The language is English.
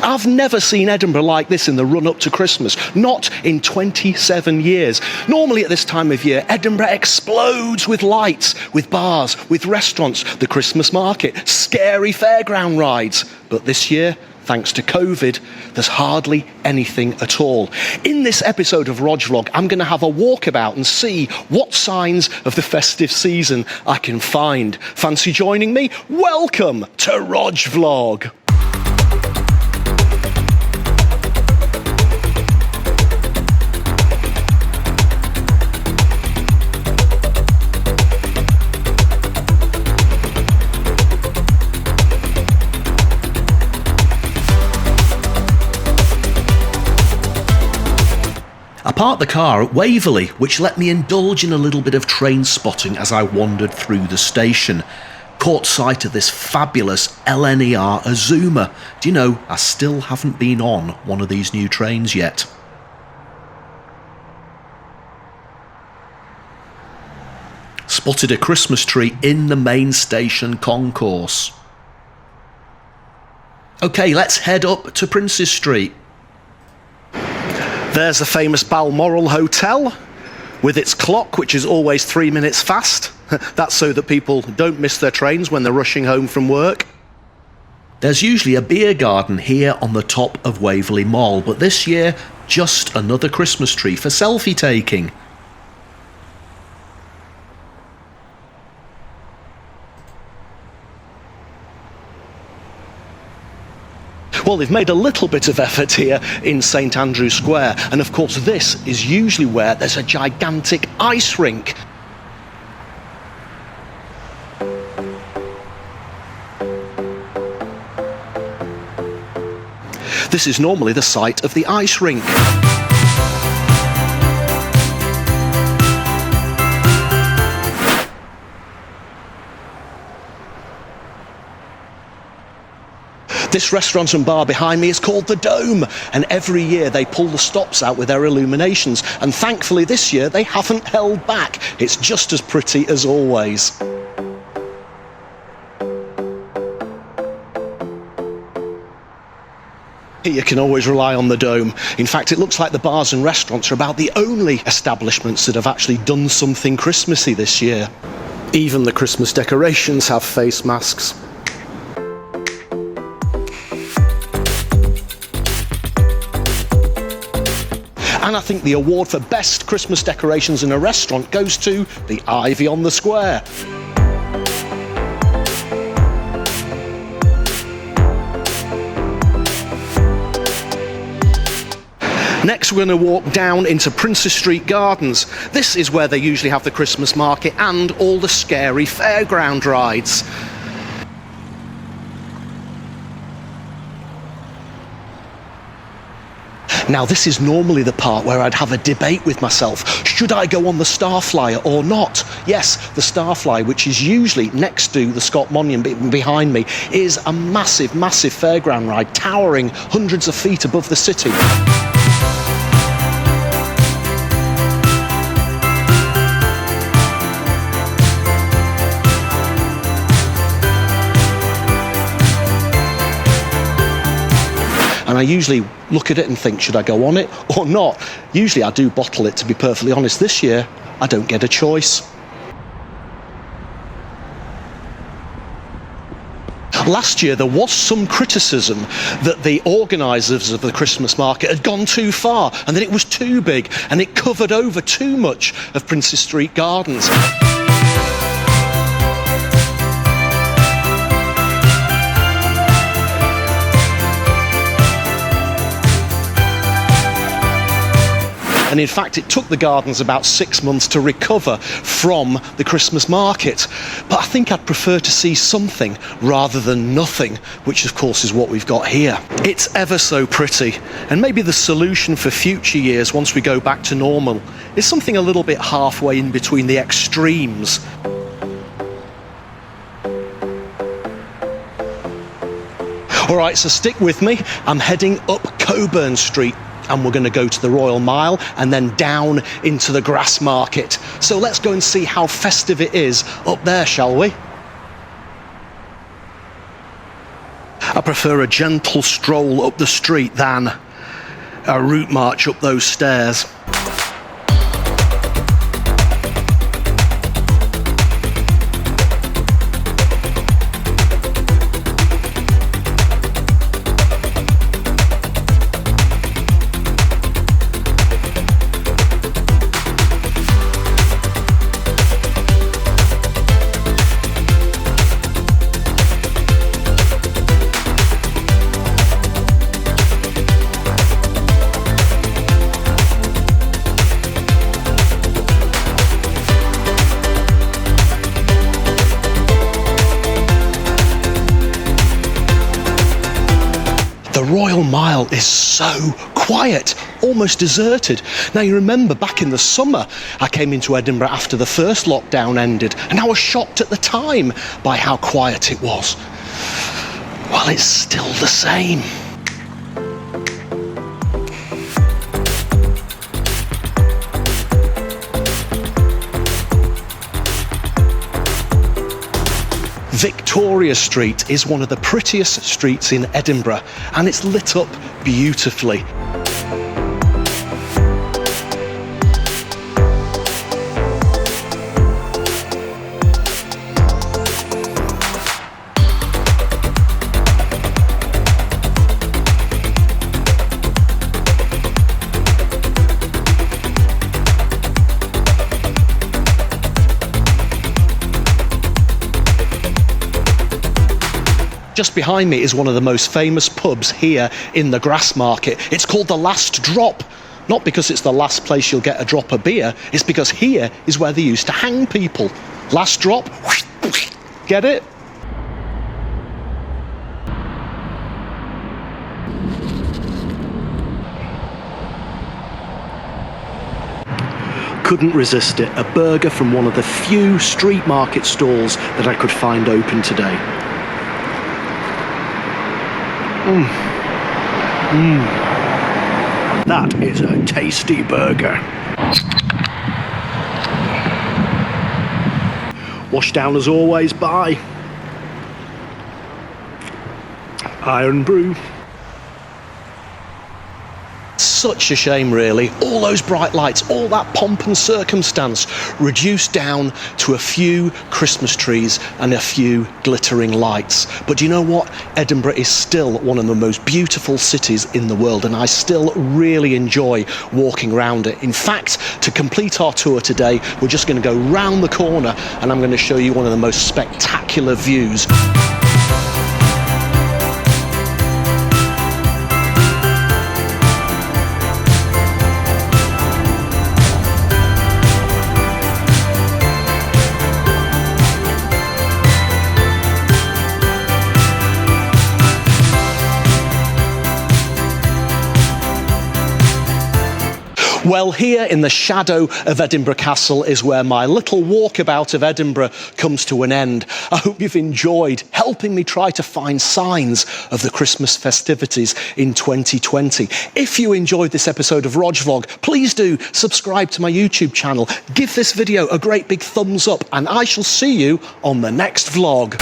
I've never seen Edinburgh like this in the run-up to Christmas, not in 27 years. Normally at this time of year, Edinburgh explodes with lights, with bars, with restaurants, the Christmas market, scary fairground rides. But this year, thanks to COVID, there's hardly anything at all. In this episode of Rog Vlog, I'm going to have a walkabout and see what signs of the festive season I can find. Fancy joining me? Welcome to Rog Vlog. I parked the car at Waverley, which let me indulge in a little bit of train spotting as I wandered through the station. Caught sight of this fabulous LNER Azuma. Do you know, I still haven't been on one of these new trains yet. Spotted a Christmas tree in the main station concourse. OK, let's head up to Princes Street. There's the famous Balmoral Hotel with its clock, which is always 3 minutes fast. That's so that people don't miss their trains when they're rushing home from work. There's usually a beer garden here on the top of Waverley Mall, but this year, just another Christmas tree for selfie taking. Well, they've made a little bit of effort here in St Andrew's Square, and of course this is usually where there's a gigantic ice rink. This is normally the site of the ice rink. This restaurant and bar behind me is called The Dome, and every year they pull the stops out with their illuminations, and thankfully this year they haven't held back. It's just as pretty as always. You can always rely on The Dome. In fact, it looks like the bars and restaurants are about the only establishments that have actually done something Christmassy this year. Even the Christmas decorations have face masks. And I think the award for best Christmas decorations in a restaurant goes to the ivy on the square. Next, we're going to walk down into Princes Street Gardens. This is where they usually have the Christmas market and all the scary fairground rides. Now, this is normally the part where I'd have a debate with myself. Should I go on the Starflyer or not? Yes, the Starflyer, which is usually next to the Scott Monument behind me, is a massive, massive fairground ride, towering hundreds of feet above the city. And I usually look at it and think, should I go on it or not? Usually I do bottle it, to be perfectly honest. This year, I don't get a choice. Last year, there was some criticism that the organisers of the Christmas market had gone too far and that it was too big and it covered over too much of Princes Street Gardens. And in fact, it took the gardens about 6 months to recover from the Christmas market. But I think I'd prefer to see something rather than nothing, which of course is what we've got here. It's ever so pretty, and maybe the solution for future years, once we go back to normal, is something a little bit halfway in between the extremes. All right, so stick with me. I'm heading up Cockburn Street, and we're going to go to the Royal Mile and then down into the Grassmarket. So let's go and see how festive it is up there, shall we? I prefer a gentle stroll up the street than a route march up those stairs. The Royal Mile is so quiet, almost deserted. Now you remember back in the summer, I came into Edinburgh after the first lockdown ended, and I was shocked at the time by how quiet it was. Well, it's still the same. Victoria Street is one of the prettiest streets in Edinburgh, and it's lit up beautifully. Just behind me is one of the most famous pubs here in the Grassmarket. It's called The Last Drop. Not because it's the last place you'll get a drop of beer, it's because here is where they used to hang people. Last drop, get it? Couldn't resist it. A burger from one of the few street market stalls that I could find open today. That is a tasty burger. Washed down as always by Iron Brew. Such a shame, really. All those bright lights, all that pomp and circumstance reduced down to a few Christmas trees and a few glittering lights. But do you know what? Edinburgh is still one of the most beautiful cities in the world, and I still really enjoy walking around it. In fact, to complete our tour today, we're just going to go round the corner and I'm going to show you one of the most spectacular views. Well, here in the shadow of Edinburgh Castle is where my little walkabout of Edinburgh comes to an end. I hope you've enjoyed helping me try to find signs of the Christmas festivities in 2020. If you enjoyed this episode of Rog Vlog, please do subscribe to my YouTube channel. Give this video a great big thumbs up, and I shall see you on the next vlog.